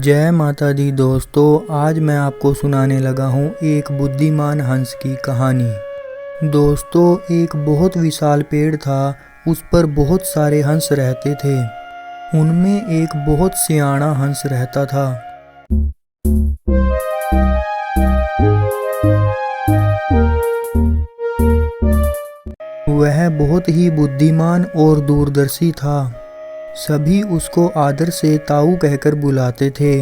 जय माता दी दोस्तों, आज मैं आपको सुनाने लगा हूँ एक बुद्धिमान हंस की कहानी। दोस्तों, एक बहुत विशाल पेड़ था। उस पर बहुत सारे हंस रहते थे। उनमें एक बहुत सियाना हंस रहता था। वह बहुत ही बुद्धिमान और दूरदर्शी था। सभी उसको आदर से ताऊ कहकर बुलाते थे।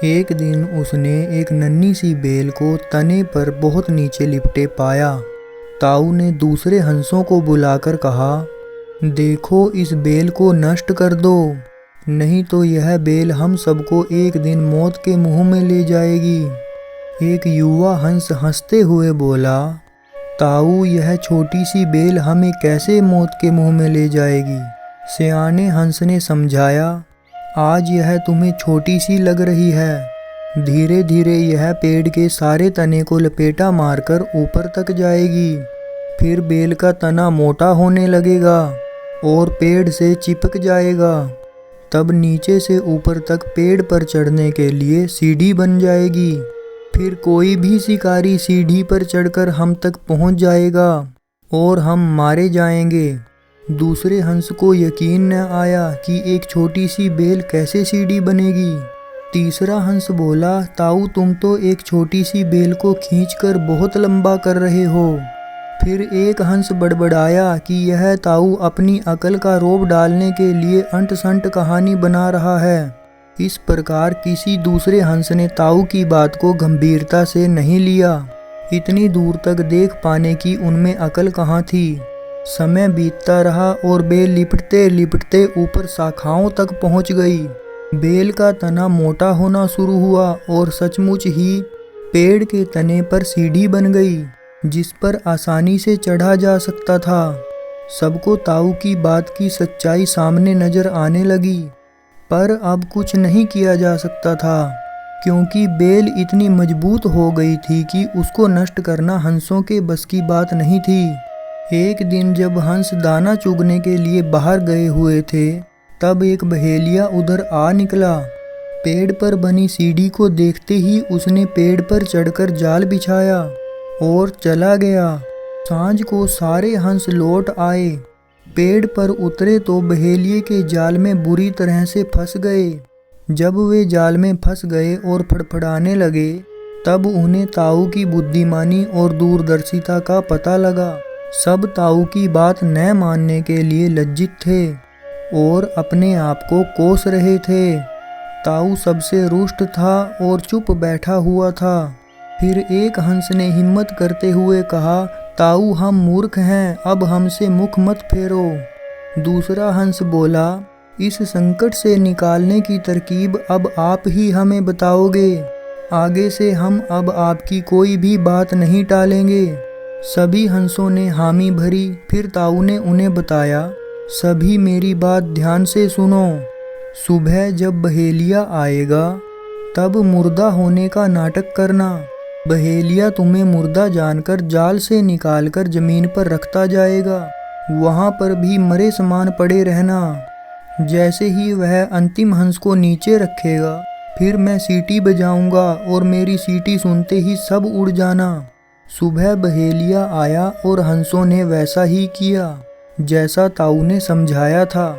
एक दिन उसने एक नन्ही सी बेल को तने पर बहुत नीचे लिपटे पाया। ताऊ ने दूसरे हंसों को बुलाकर कहा, देखो, इस बेल को नष्ट कर दो, नहीं तो यह बेल हम सबको एक दिन मौत के मुंह में ले जाएगी। एक युवा हंस हंसते हुए बोला, ताऊ, यह छोटी सी बेल हमें कैसे मौत के मुंह में ले जाएगी। सियाने हंस ने समझाया, आज यह तुम्हें छोटी सी लग रही है, धीरे धीरे यह पेड़ के सारे तने को लपेटा मारकर ऊपर तक जाएगी। फिर बेल का तना मोटा होने लगेगा और पेड़ से चिपक जाएगा। तब नीचे से ऊपर तक पेड़ पर चढ़ने के लिए सीढ़ी बन जाएगी। फिर कोई भी शिकारी सीढ़ी पर चढ़कर हम तक पहुंच जाएगा और हम मारे जाएंगे। दूसरे हंस को यकीन न आया कि एक छोटी सी बेल कैसे सीढ़ी बनेगी। तीसरा हंस बोला, ताऊ, तुम तो एक छोटी सी बेल को खींचकर बहुत लंबा कर रहे हो। फिर एक हंस बड़बड़ाया कि यह ताऊ अपनी अकल का रोब डालने के लिए अंट-संट कहानी बना रहा है। इस प्रकार किसी दूसरे हंस ने ताऊ की बात को गंभीरता से नहीं लिया। इतनी दूर तक देख पाने की उनमें अकल कहाँ थी। समय बीतता रहा और बेल लिपटते लिपटते ऊपर शाखाओं तक पहुंच गई। बेल का तना मोटा होना शुरू हुआ और सचमुच ही पेड़ के तने पर सीढ़ी बन गई, जिस पर आसानी से चढ़ा जा सकता था। सबको ताऊ की बात की सच्चाई सामने नजर आने लगी, पर अब कुछ नहीं किया जा सकता था, क्योंकि बेल इतनी मजबूत हो गई थी कि उसको नष्ट करना हंसों के बस की बात नहीं थी। एक दिन जब हंस दाना चुगने के लिए बाहर गए हुए थे, तब एक बहेलिया उधर आ निकला। पेड़ पर बनी सीढ़ी को देखते ही उसने पेड़ पर चढ़कर जाल बिछाया और चला गया। सांझ को सारे हंस लौट आए। पेड़ पर उतरे तो बहेलिये के जाल में बुरी तरह से फंस गए। जब वे जाल में फंस गए और फड़फड़ाने लगे, तब उन्हें ताऊ की बुद्धिमानी और दूरदर्शिता का पता लगा। सब ताऊ की बात न मानने के लिए लज्जित थे और अपने आप को कोस रहे थे। ताऊ सबसे रुष्ट था और चुप बैठा हुआ था। फिर एक हंस ने हिम्मत करते हुए कहा, ताऊ, हम मूर्ख हैं, अब हमसे मुख मत फेरो। दूसरा हंस बोला, इस संकट से निकालने की तरकीब अब आप ही हमें बताओगे। आगे से हम अब आपकी कोई भी बात नहीं टालेंगे। सभी हंसों ने हामी भरी। फिर ताऊ ने उन्हें बताया, सभी मेरी बात ध्यान से सुनो। सुबह जब बहेलिया आएगा, तब मुर्दा होने का नाटक करना। बहेलिया तुम्हें मुर्दा जानकर जाल से निकालकर जमीन पर रखता जाएगा। वहाँ पर भी मरे समान पड़े रहना। जैसे ही वह अंतिम हंस को नीचे रखेगा, फिर मैं सीटी बजाऊंगा और मेरी सीटी सुनते ही सब उड़ जाना। सुबह बहेलिया आया और हंसों ने वैसा ही किया जैसा ताऊ ने समझाया था।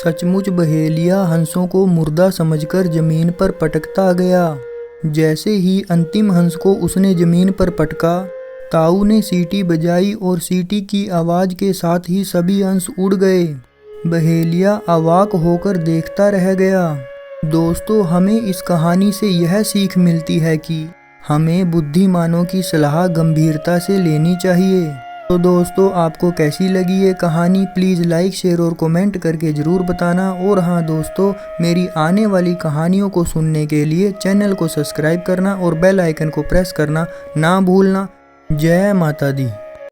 सचमुच बहेलिया हंसों को मुर्दा समझकर जमीन पर पटकता गया। जैसे ही अंतिम हंस को उसने जमीन पर पटका, ताऊ ने सीटी बजाई और सीटी की आवाज के साथ ही सभी हंस उड़ गए। बहेलिया अवाक होकर देखता रह गया। दोस्तों, हमें इस कहानी से यह सीख मिलती है कि हमें बुद्धिमानों की सलाह गंभीरता से लेनी चाहिए। तो दोस्तों, आपको कैसी लगी ये कहानी, प्लीज़ लाइक, शेयर और कमेंट करके ज़रूर बताना। और हाँ दोस्तों, मेरी आने वाली कहानियों को सुनने के लिए चैनल को सब्सक्राइब करना और बेल आइकन को प्रेस करना ना भूलना। जय माता दी।